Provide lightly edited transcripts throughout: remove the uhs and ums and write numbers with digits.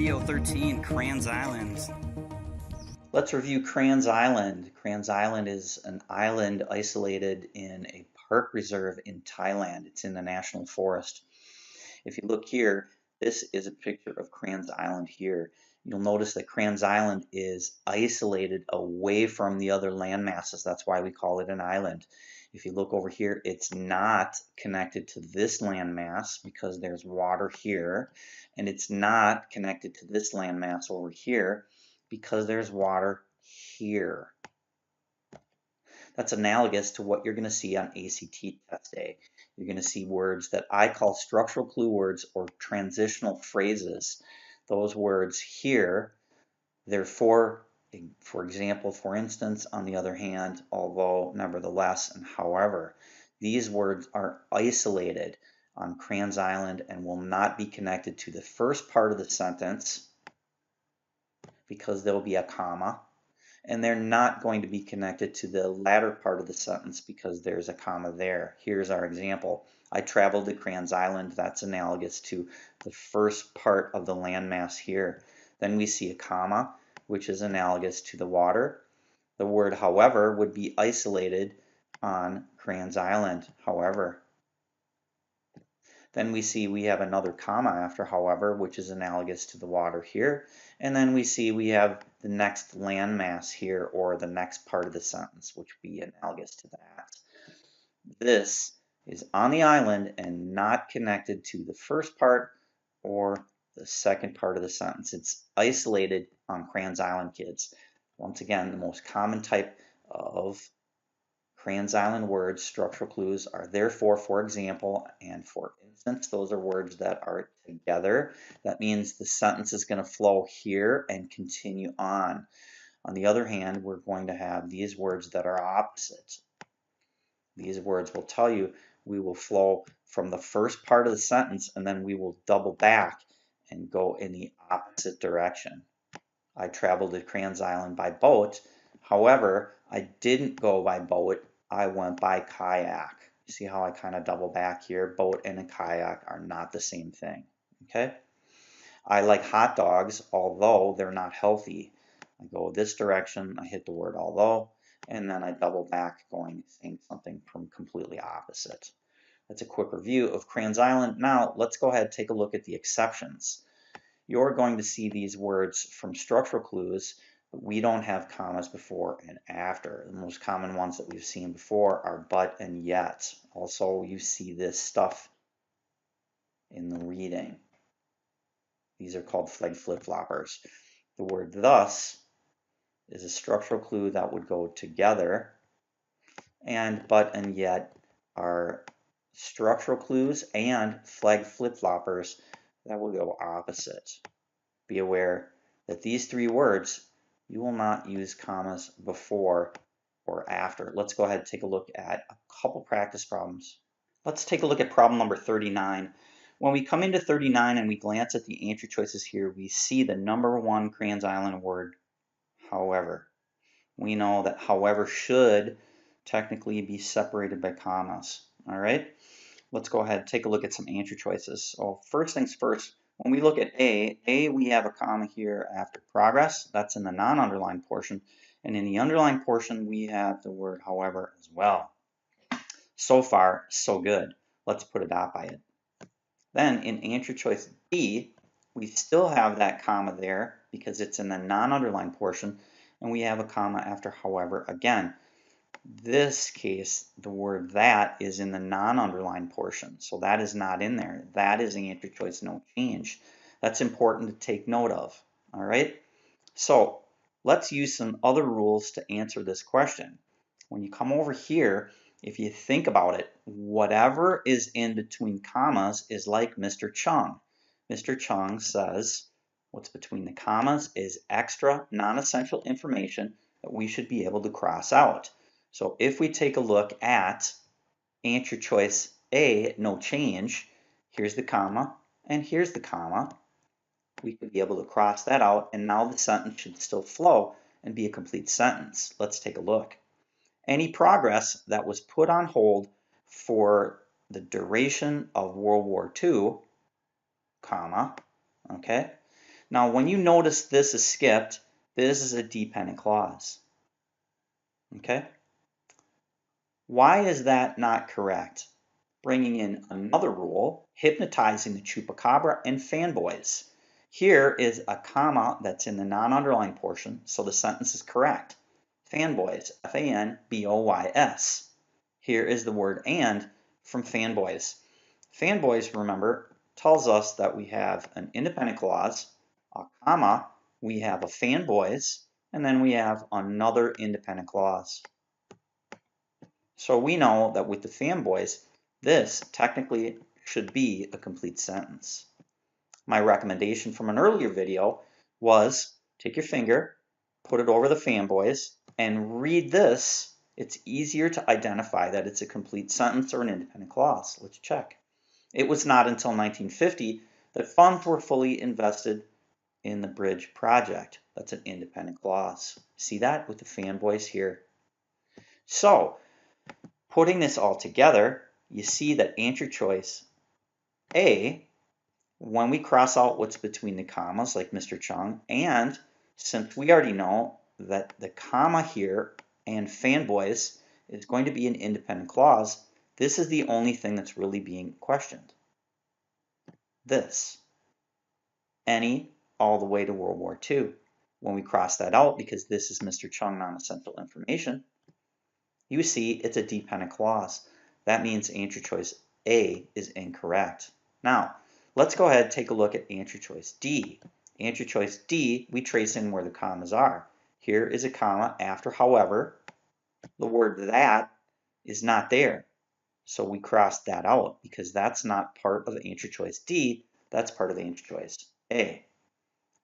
Video 13, Kranz Island. Let's review Kranz Island. Kranz Island is an island isolated in a park reserve in Thailand. It's in the national forest. If you look here, this is a picture of Kranz Island here. You'll notice that Kranz Island is isolated away from the other land masses. That's why we call it an island. If you look over here, it's not connected to this landmass because there's water here, and it's not connected to this landmass over here because there's water here. That's analogous to what you're going to see on ACT test day. You're going to see words that I call structural clue words or transitional phrases. Those words here, they're for example, for instance, on the other hand, although, nevertheless, and however. These words are isolated on Kranz Island and will not be connected to the first part of the sentence because there'll be a comma, and they're not going to be connected to the latter part of the sentence because there's a comma there. Here's our example. I traveled to Kranz Island. That's analogous to the first part of the landmass here. Then we see a comma, which is analogous to the water. The word however would be isolated on Kranz Island, however. Then we see we have another comma after however, which is analogous to the water here. And then we see we have the next landmass here, or the next part of the sentence, which would be analogous to that. This is on the island and not connected to the first part or the second part of the sentence. It's isolated on Kranz Island, kids. Once again, the most common type of Kranz Island words, structural clues, are therefore, for example, and for instance. Those are words that are together. That means the sentence is going to flow here and continue on. On the other hand, we're going to have these words that are opposite. These words will tell you we will flow from the first part of the sentence and then we will double back and go in the opposite direction. I traveled to Kranz Island by boat. However, I didn't go by boat. I went by kayak. You see how I kind of double back here? Boat and a kayak are not the same thing. Okay? I like hot dogs, although they're not healthy. I go this direction, I hit the word although, and then I double back going saying something from completely opposite. That's a quick review of Kranz Island. Now let's go ahead and take a look at the exceptions. You're going to see these words from structural clues. We don't have commas before and after. The most common ones that we've seen before are but and yet. Also, you see this stuff in the reading. These are called flag flip-floppers. The word thus is a structural clue that would go together, and but and yet are structural clues and flag flip-floppers that will go opposite. Be aware that these three words, you will not use commas before or after. Let's go ahead and take a look at a couple practice problems. Let's take a look at problem number 39. When we come into 39 and we glance at the answer choices here, we see the number one Kranz Island word, however. We know that however should technically be separated by commas. All right, let's go ahead and take a look at some answer choices. So first things first, when we look at A, we have a comma here after progress. That's in the non-underlined portion. And in the underlined portion, we have the word however as well. So far, so good. Let's put a dot by it. Then in answer choice B, we still have that comma there because it's in the non-underlined portion. And we have a comma after however again. This case, the word that is in the non-underlined portion, so that is not in there. That is answer choice no change. That's important to take note of. All right, so let's use some other rules to answer this question. When you come over here, if you think about it, whatever is in between commas is like Mr. Chung. Mr. Chung says what's between the commas is extra non-essential information that we should be able to cross out. So if we take a look at answer choice A, no change, here's the comma and here's the comma. We could be able to cross that out, and now the sentence should still flow and be a complete sentence. Let's take a look. Any progress that was put on hold for the duration of World War II, comma, okay, Now, when you notice this is skipped, this is a dependent clause. Okay? Why is that not correct? Bringing in another rule, hypnotizing the chupacabra and fanboys. Here is a comma that's in the non-underlined portion, so the sentence is correct. Fanboys, F-A-N-B-O-Y-S. Here is the word and from fanboys. Fanboys, remember, tells us that we have an independent clause, a comma, we have a fanboys, and then we have another independent clause. So we know that with the fanboys, this technically should be a complete sentence. My recommendation from an earlier video was take your finger, put it over the fanboys, and read this. It's easier to identify that it's a complete sentence or an independent clause. Let's check. It was not until 1950 that funds were fully invested in the bridge project. That's an independent clause. See that with the fanboys here? So, putting this all together, you see that answer choice A, when we cross out what's between the commas, like Mr. Chung, and since we already know that the comma here and fanboys is going to be an independent clause, this is the only thing that's really being questioned. This. Any all the way to World War II. When we cross that out, because this is Mr. Chung non-essential information, you see it's a dependent clause. That means answer choice A is incorrect. Now, let's go ahead and take a look at answer choice D. Answer choice D, we trace in where the commas are. Here is a comma after however. The word that is not there. So we cross that out because that's not part of answer choice D. That's part of answer choice A.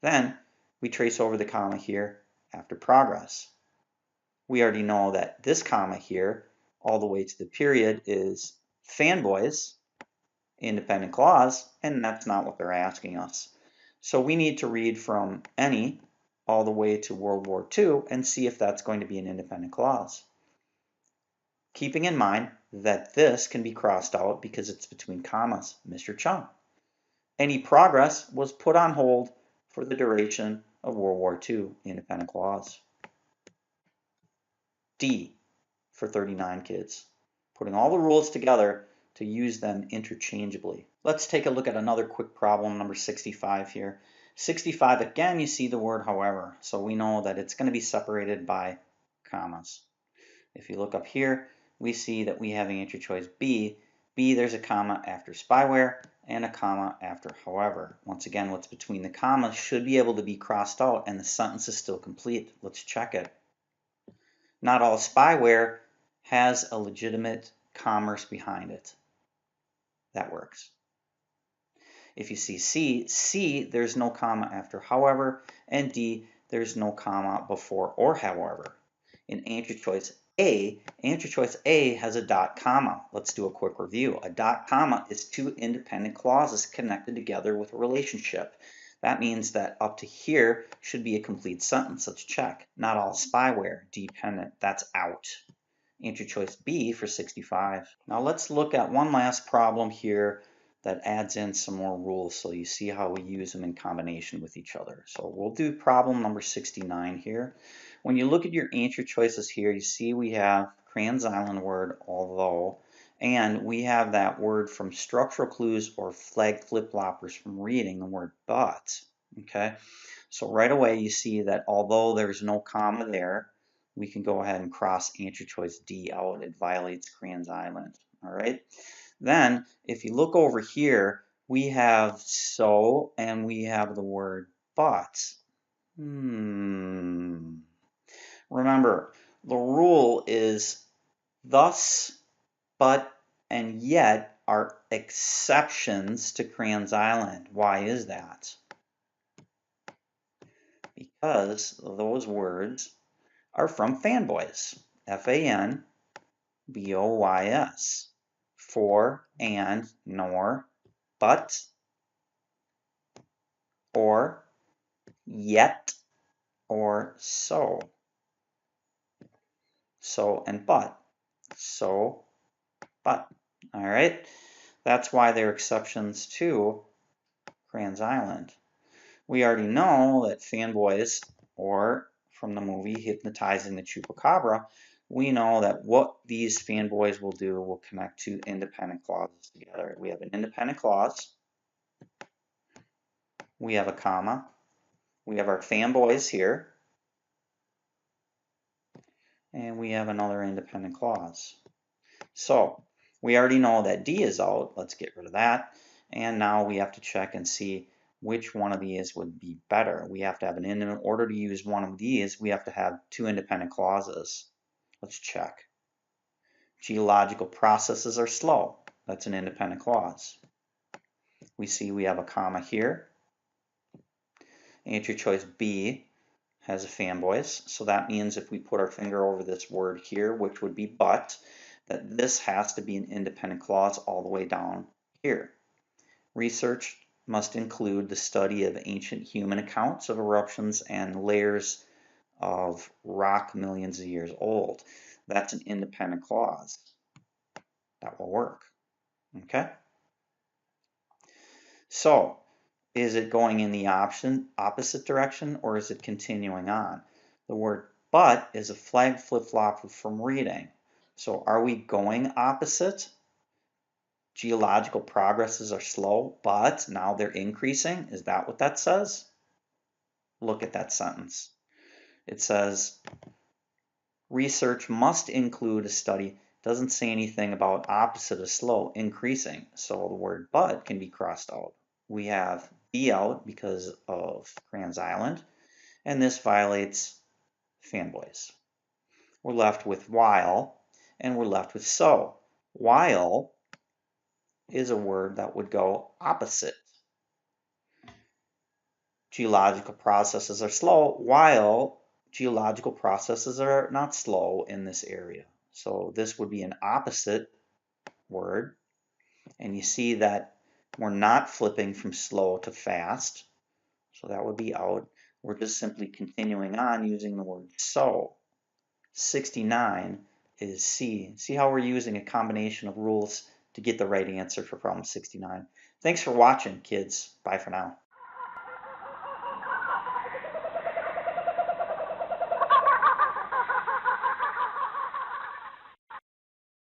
Then we trace over the comma here after progress. We already know that this comma here all the way to the period is fanboys, independent clause, and that's not what they're asking us. So we need to read from any all the way to World War II and see if that's going to be an independent clause. Keeping in mind that this can be crossed out because it's between commas, Mr. Chung. Any progress was put on hold for the duration of World War II, independent clause. D for 39 kids, putting all the rules together to use them interchangeably. Let's take a look at another quick problem, number 65 here. 65, again, you see the word however, so we know that it's going to be separated by commas. If you look up here, we see that we have answer choice B. B, there's a comma after spyware and a comma after however. Once again, what's between the commas should be able to be crossed out and the sentence is still complete. Let's check it. Not all spyware has a legitimate commerce behind it. That works. If you see C, there's no comma after however, and D, there's no comma before or however. In answer choice A has a dot comma. Let's do a quick review. A dot comma is two independent clauses connected together with a relationship. That means that up to here should be a complete sentence. Let's check. Not all spyware, dependent, that's out. Answer choice B for 65. Now let's look at one last problem here that adds in some more rules so you see how we use them in combination with each other. So we'll do problem number 69 here. When you look at your answer choices here, you see we have Kranz Island word, although, and we have that word from structural clues or flag flip-floppers from reading, the word but. Okay, so right away you see that although there's no comma there, we can go ahead and cross answer choice D out. It violates Kranz Island. All right. Then if you look over here, we have so and we have the word but. Remember, the rule is thus, but, and yet are exceptions to Kranz Island. Why is that? Because those words are from fanboys. F-A-N-B-O-Y-S. For, and, nor, but, or, yet, or so. So and but. So, but. All right? That's why they're exceptions to Kranz Island. We already know that fanboys, or from the movie Hypnotizing the Chupacabra, we know that what these fanboys will do will connect two independent clauses together. We have an independent clause, we have a comma, we have our fanboys here, and we have another independent clause. So we already know that D is out. Let's get rid of that. And now we have to check and see which one of these would be better. We have to have in order to use one of these, we have to have two independent clauses. Let's check. Geological processes are slow. That's an independent clause. We see we have a comma here. Answer choice B has a fanboys. So that means if we put our finger over this word here, which would be but, that this has to be an independent clause all the way down here. Research must include the study of ancient human accounts of eruptions and layers of rock millions of years old. That's an independent clause. That will work. Okay? So, is it going in the opposite direction, or is it continuing on? The word but is a flag flip-flop from reading. So are we going opposite? Geological progresses are slow, but now they're increasing. Is that what that says? Look at that sentence. It says research must include a study. Doesn't say anything about opposite of slow, increasing. So the word but can be crossed out. We have be out because of Kranz Island, and this violates fanboys. We're left with while, and we're left with so. While is a word that would go opposite. Geological processes are slow, while geological processes are not slow in this area. So this would be an opposite word. And you see that we're not flipping from slow to fast. So that would be out. We're just simply continuing on using the word so. 69 is C. See how we're using a combination of rules to get the right answer for problem 69. Thanks for watching, kids. Bye for now.